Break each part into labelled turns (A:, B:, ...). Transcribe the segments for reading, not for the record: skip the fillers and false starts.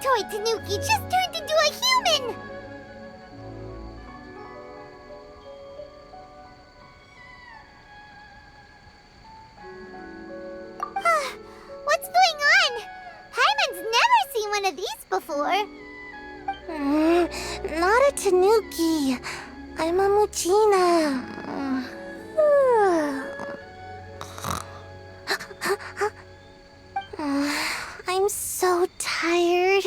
A: Toy Tanuki just turned into a human! What's going on? Paimon's never seen one of these before.
B: Not a Tanuki. I'm a Muchina. I'm so tired.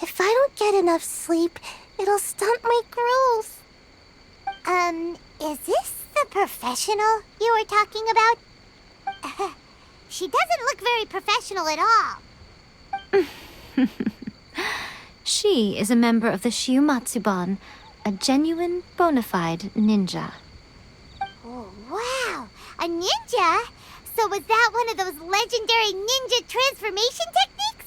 B: If I don't get enough sleep, it'll stunt my growth.
A: Is this the professional you were talking about? She doesn't look very professional at all.
C: She is a member of the SAYU Matsuban, a genuine, bona fide ninja.
A: Oh, wow! A ninja? So was that one of those legendary ninja transformation techniques?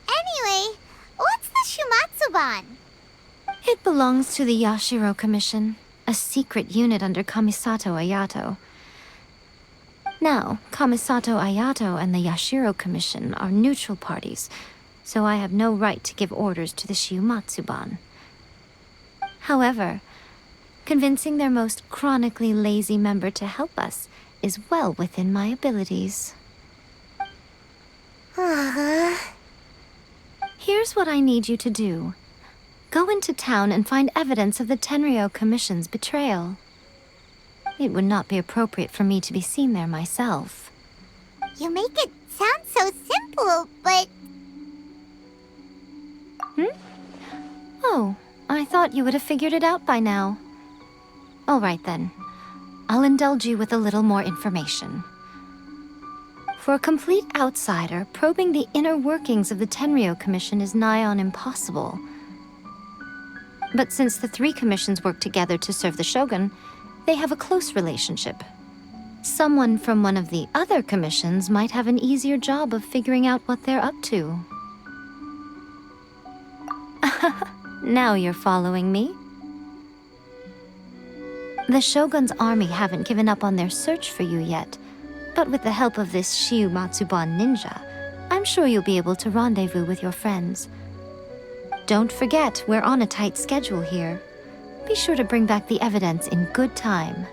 A: Anyway, what's the Shumatsuban?
C: It belongs to the Yashiro Commission, a secret unit under Kamisato Ayato. Now, Kamisato Ayato and the Yashiro Commission are neutral parties, so I have no right to give orders to the SAYU Matsuban. However, convincing their most chronically lazy member to help us is well within my abilities. Here's what I need you to do. Go into town and find evidence of the Tenryou Commission's betrayal. It would not be appropriate for me to be seen there myself.
A: You make it sound so simple, but...
C: Oh, I thought you would have figured it out by now. All right then. I'll indulge you with a little more information. For a complete outsider, probing the inner workings of the Tenryou Commission is nigh on impossible. But since the three commissions work together to serve the Shogun, they have a close relationship. Someone from one of the other commissions might have an easier job of figuring out what they're up to. Now you're following me. The Shogun's army haven't given up on their search for you yet, but with the help of this SAYU Matsuban ninja, I'm sure you'll be able to rendezvous with your friends. Don't forget, we're on a tight schedule here. Be sure to bring back the evidence in good time.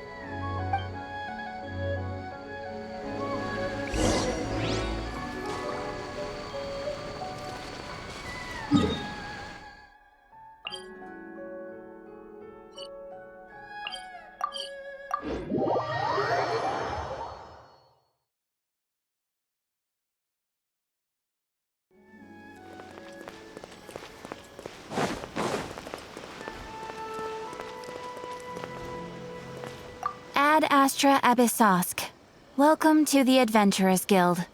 D: Ad Astra Abyssosk. Welcome to the Adventurers Guild.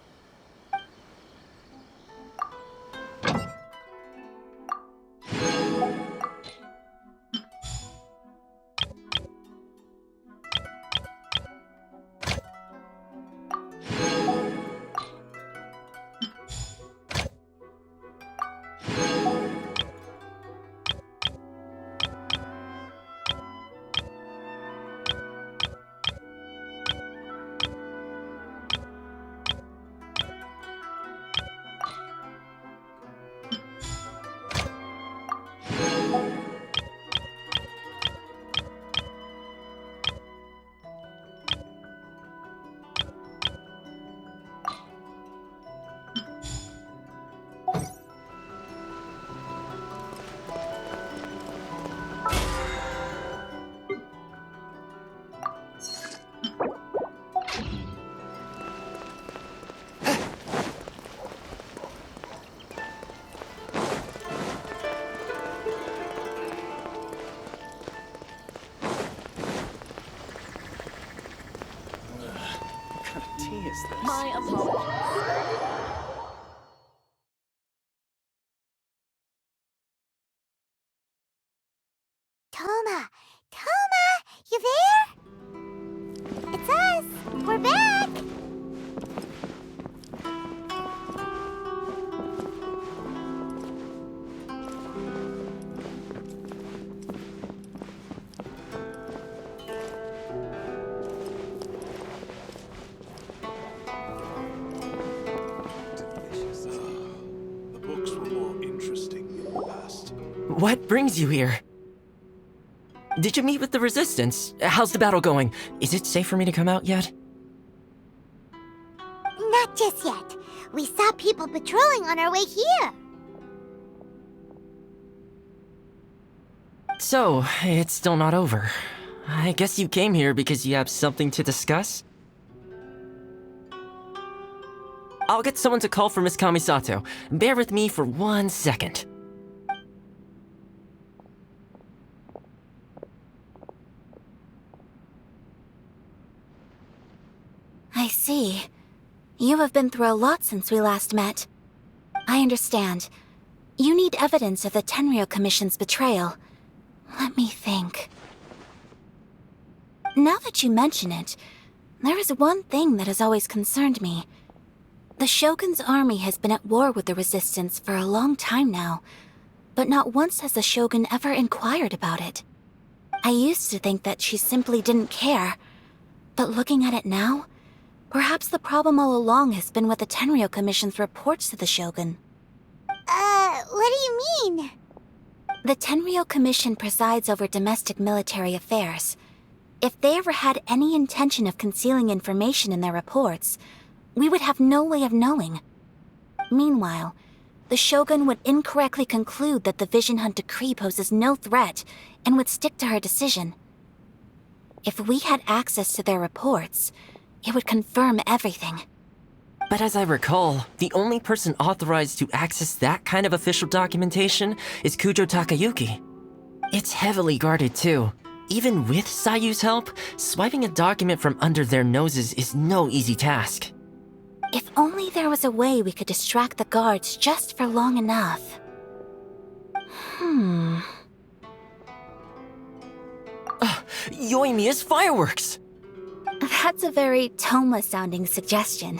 E: My apologies.
A: Toma! Toma! You there? It's us! We're back!
F: The books were more interesting in the past.
G: What brings you here? Did you meet with the Resistance? How's the battle going? Is it safe for me to come out yet?
A: Not just yet. We saw people patrolling on our way here.
G: So, it's still not over. I guess you came here because you have something to discuss? I'll get someone to call for Miss Kamisato. Bear with me for 1 second.
D: I see. You have been through a lot since we last met. I understand. You need evidence of the Tenryou Commission's betrayal. Let me think. Now that you mention it, there is one thing that has always concerned me. The Shogun's army has been at war with the Resistance for a long time now, but not once has the Shogun ever inquired about it. I used to think that she simply didn't care, but looking at it now, perhaps the problem all along has been with the Tenryou Commission's reports to the Shogun.
A: What do you mean?
D: The Tenryou Commission presides over domestic military affairs. If they ever had any intention of concealing information in their reports, we would have no way of knowing. Meanwhile, the Shogun would incorrectly conclude that the Vision Hunt decree poses no threat and would stick to her decision. If we had access to their reports, it would confirm everything.
G: But as I recall, the only person authorized to access that kind of official documentation is KUJOU Takayuki. It's heavily guarded too. Even with SAYU's help, swiping a document from under their noses is no easy task.
D: If only there was a way we could distract the guards just for long enough.
G: Yoimiya's fireworks!
D: That's a very Toma-sounding suggestion.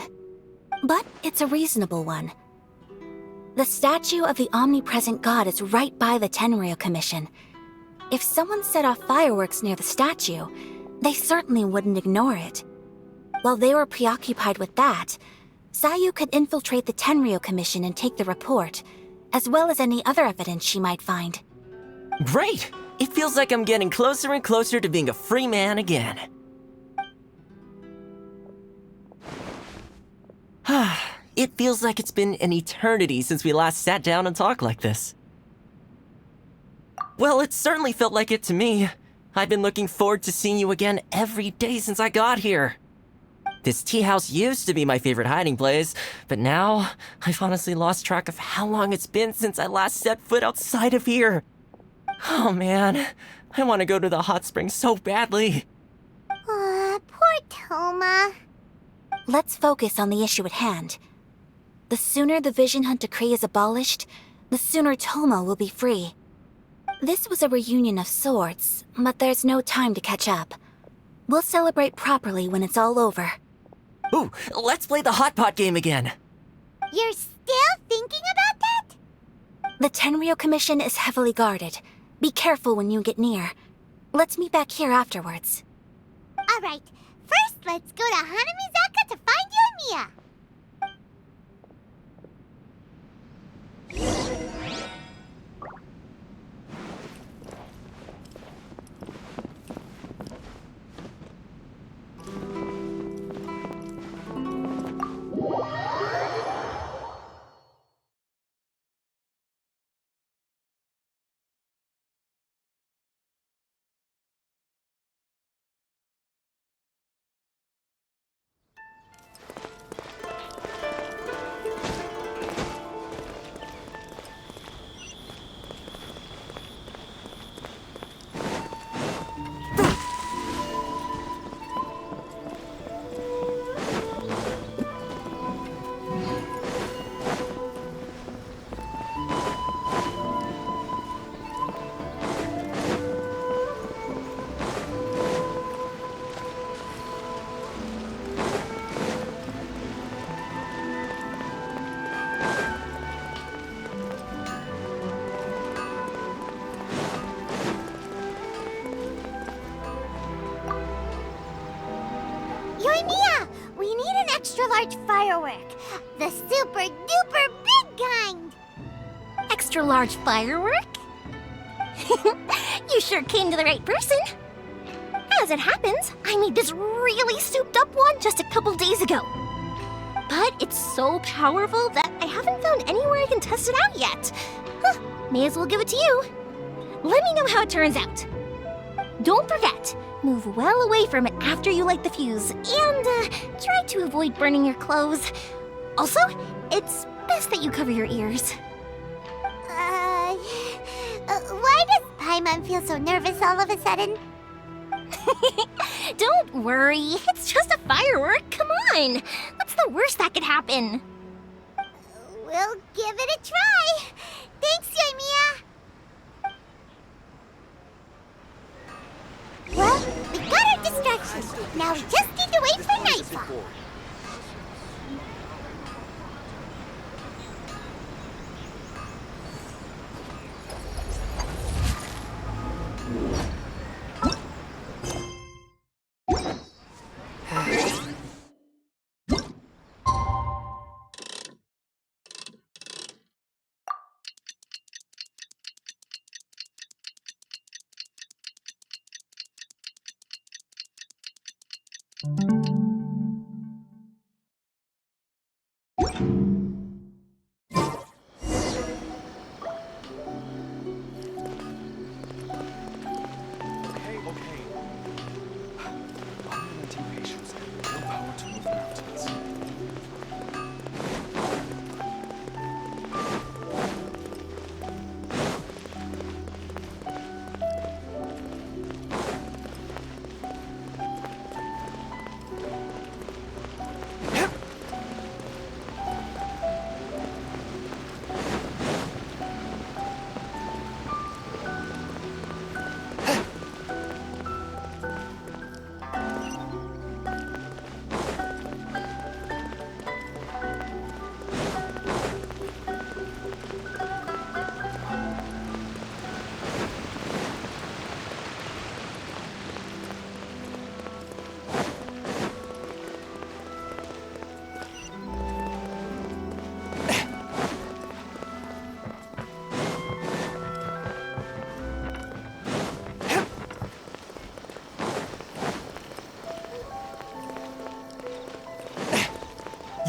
D: But it's a reasonable one. The statue of the omnipresent god is right by the Tenryou Commission. If someone set off fireworks near the statue, they certainly wouldn't ignore it. While they were preoccupied with that, SAYU could infiltrate the Tenryou Commission and take the report, as well as any other evidence she might find.
G: Great! It feels like I'm getting closer and closer to being a free man again. It feels like it's been an eternity since we last sat down and talked like this. Well, it certainly felt like it to me. I've been looking forward to seeing you again every day since I got here. This tea house used to be my favorite hiding place, but now I've honestly lost track of how long it's been since I last set foot outside of here. Oh man, I want to go to the hot springs so badly.
A: Poor Toma.
D: Let's focus on the issue at hand. The sooner the Vision Hunt decree is abolished, the sooner Toma will be free. This was a reunion of sorts, but there's no time to catch up. We'll celebrate properly when it's all over.
G: Ooh, let's play the hot pot game again.
A: You're still thinking about that?
D: The Tenryou Commission is heavily guarded. Be careful when you get near. Let's meet back here afterwards.
A: Alright, first let's go to Hanamizaka to find Yoimiya. extra large firework. The super duper big kind.
B: Extra large firework? You sure came to the right person. As it happens, I made this really souped up one just a couple days ago. But it's so powerful that I haven't found anywhere I can test it out yet. Huh, may as well give it to you. Let me know how it turns out. Don't forget, move well away from it after you light the fuse, and try to avoid burning your clothes. Also, it's best that you cover your ears.
A: Why does Paimon feel so nervous all of a sudden?
B: Don't worry, it's just a firework. Come on, what's the worst that could happen?
A: We'll give it a try. Thanks, Yoimiya. Well, we got our distraction. Now we just need to wait for nightfall.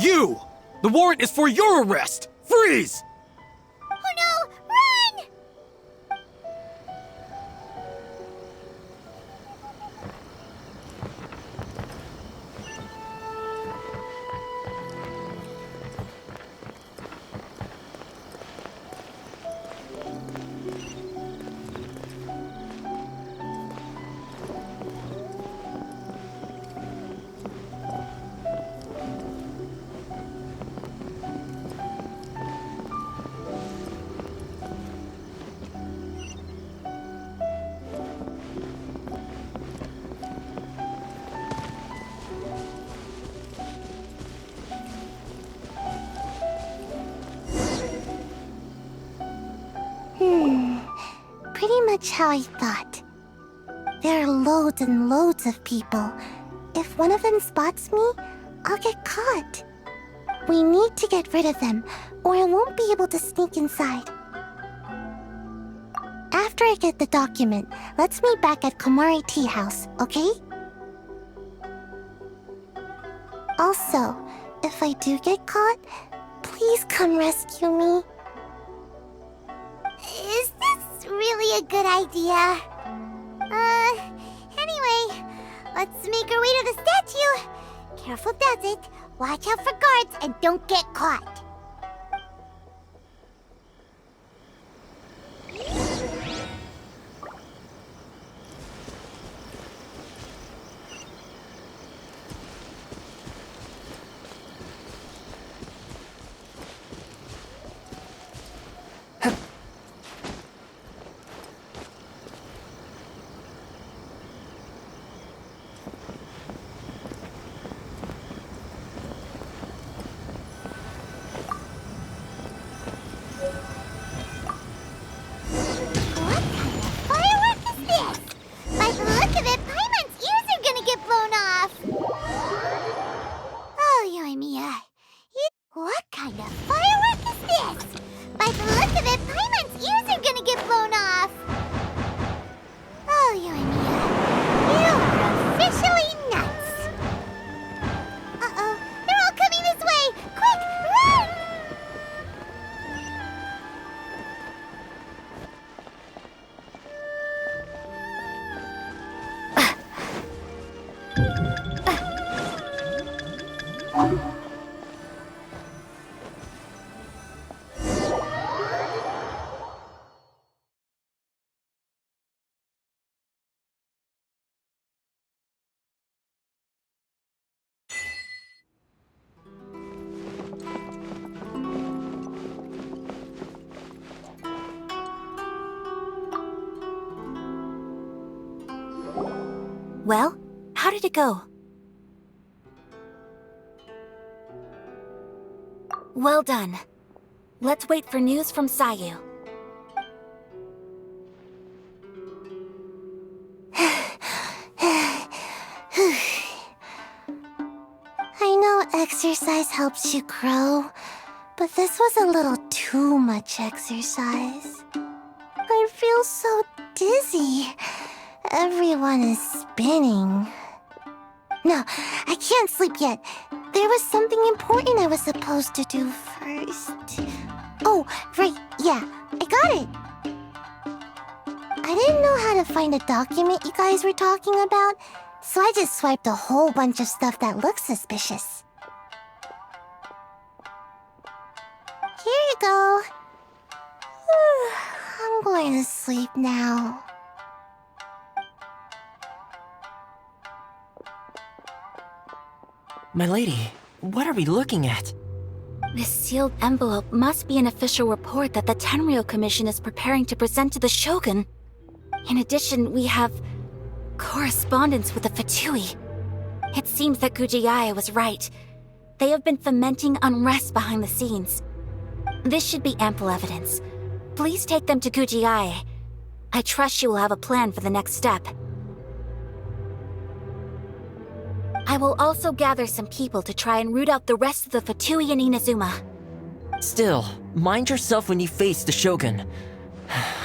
E: You! The warrant is for your arrest! Freeze!
A: Oh no! Run!
B: Pretty much how I thought. There are loads and loads of people. If one of them spots me, I'll get caught. We need to get rid of them, or I won't be able to sneak inside. After I get the document, let's meet back at Komari Tea House, okay? Also, if I do get caught, please come rescue me.
A: Is this really a good idea? Anyway, let's make our way to the statue. Careful does it. Watch out for guards and don't get caught.
D: Well, how did it go? Well done. Let's wait for news from SAYU.
A: I know exercise helps you grow, but this was a little too much exercise. I feel so dizzy. Everyone is spinning. No, I can't sleep yet. There was something important I was supposed to do first. Oh, right, yeah, I got it. I didn't know how to find a document you guys were talking about, so I just swiped a whole bunch of stuff that looks suspicious. Here you go. I'm going to sleep now.
G: My lady, what are we looking at?
D: This sealed envelope must be an official report that the Tenryou Commission is preparing to present to the Shogun. In addition, we have correspondence with the Fatui. It seems that Gujiae was right. They have been fomenting unrest behind the scenes. This should be ample evidence. Please take them to Gujiae. I trust she will have a plan for the next step. I will also gather some people to try and root out the rest of the Fatui in Inazuma.
G: Still, mind yourself when you face the Shogun.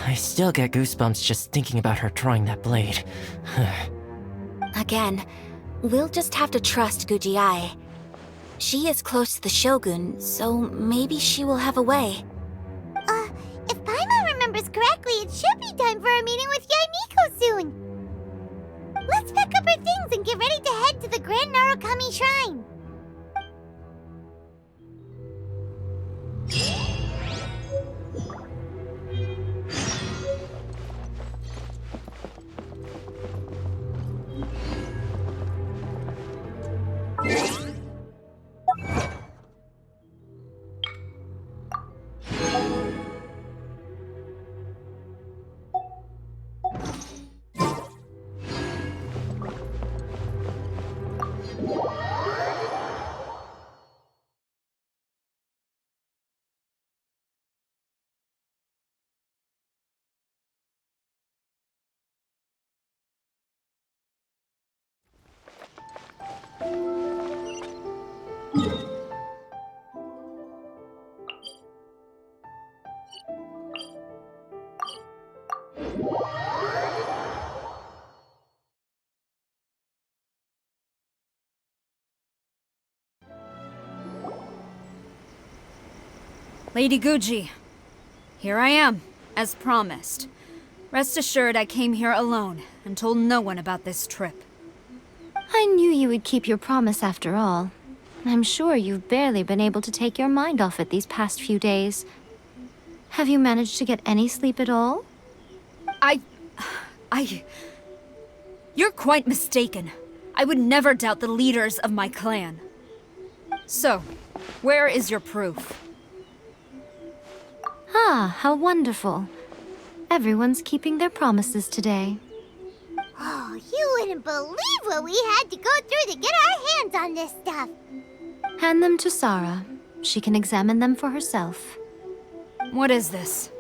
G: I still get goosebumps just thinking about her drawing that blade.
D: Again, we'll just have to trust Gujiae. She is close to the Shogun, so maybe she will have a way.
A: If Paimon remembers correctly, it should be time for a meeting with Yaimiko soon. Let's pack up our things and get ready to head to the Grand Narukami Shrine.
H: Lady Guji, here I am, as promised. Rest assured I came here alone and told no one about this trip.
C: I knew you would keep your promise after all. I'm sure you've barely been able to take your mind off it these past few days. Have you managed to get any sleep at all?
H: You're quite mistaken. I would never doubt the leaders of my clan. So, where is your proof?
C: Ah, how wonderful. Everyone's keeping their promises today.
A: Oh, you wouldn't believe what we had to go through to get our hands on this stuff.
C: Hand them to SARA. She can examine them for herself.
H: What is this?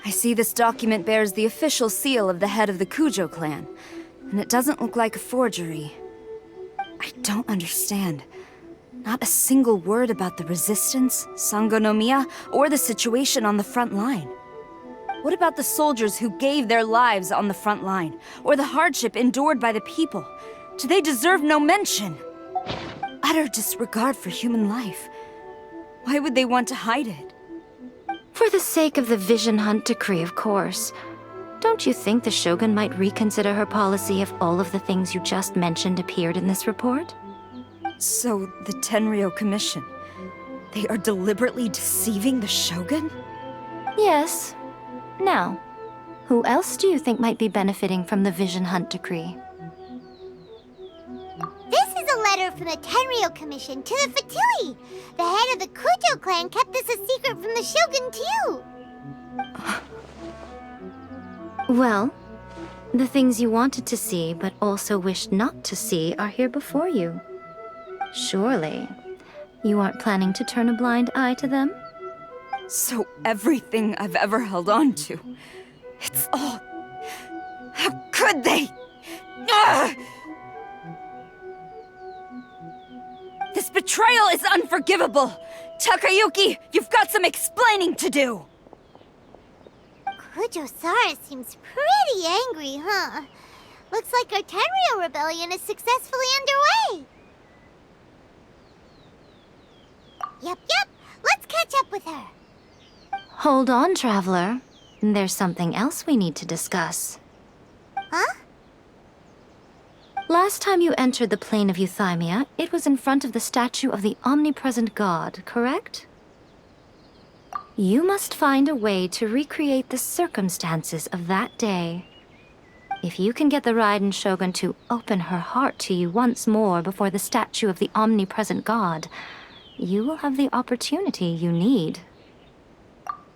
H: I see this document bears the official seal of the head of the KUJOU clan, and it doesn't look like a forgery. I don't understand. Not a single word about the resistance, Sangonomiya, or the situation on the front line. What about the soldiers who gave their lives on the front line, or the hardship endured by the people? Do they deserve no mention? Utter disregard for human life. Why would they want to hide it?
C: For the sake of the Vision Hunt decree, of course. Don't you think the Shogun might reconsider her policy if all of the things you just mentioned appeared in this report?
H: So, the Tenryou Commission, they are deliberately deceiving the Shogun?
C: Yes. Now, who else do you think might be benefiting from the Vision Hunt decree?
A: This is a letter from the Tenryou Commission to the Fatui. The head of the KUJOU clan kept this a secret from the Shogun, too.
C: Well, The things you wanted to see but also wished not to see are here before you. Surely, you aren't planning to turn a blind eye to them?
H: So everything I've ever held on to, it's all... How could they? Ugh! This betrayal is unforgivable! Takayuki, you've got some explaining to do!
A: KUJOU SARA seems pretty angry, huh? Looks like our Tenryou rebellion is successfully underway. Yep. Let's catch up with her.
C: Hold on, Traveler. There's something else we need to discuss.
A: Huh?
C: Last time you entered the plane of Euthymia, it was in front of the statue of the omnipresent god, correct? You must find a way to recreate the circumstances of that day. If you can get the Raiden Shogun to open her heart to you once more before the statue of the omnipresent god, you will have the opportunity you need.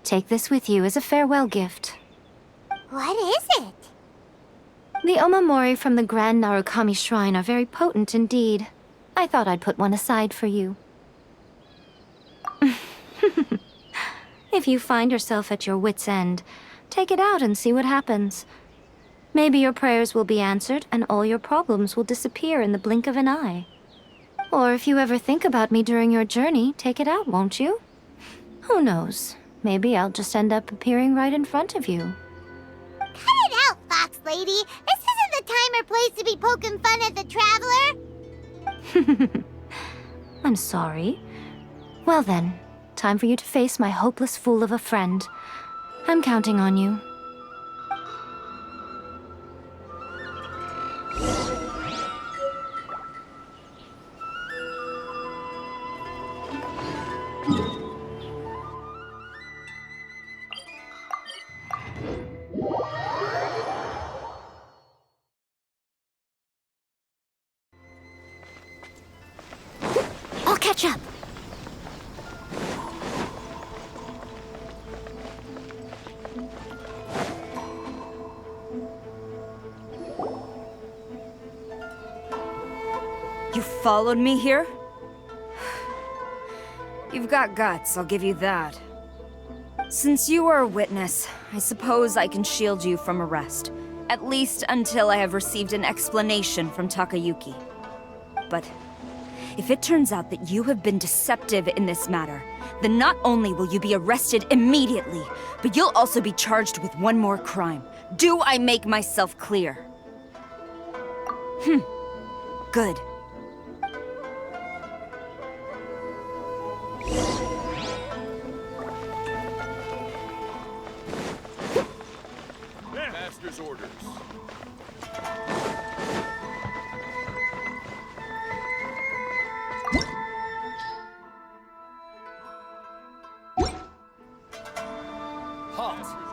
C: Take this with you as a farewell gift.
A: What is it?
C: The omamori from the Grand Narukami Shrine are very potent indeed. I thought I'd put one aside for you. If you find yourself at your wit's end, take it out and see what happens. Maybe your prayers will be answered and all your problems will disappear in the blink of an eye. Or if you ever think about me during your journey, take it out, won't you? Who knows? Maybe I'll just end up appearing right in front of you.
A: Cut it out, Fox Lady. This isn't the time or place to be poking fun at the Traveler.
C: I'm sorry. Well then, time for you to face my hopeless fool of a friend. I'm counting on you.
B: I'll catch up.
H: You followed me here? You've got guts, I'll give you that. Since you are a witness, I suppose I can shield you from arrest. At least until I have received an explanation from Takayuki. But if it turns out that you have been deceptive in this matter, then not only will you be arrested immediately, but you'll also be charged with one more crime. Do I make myself clear? Good.
F: Master's orders. Halt!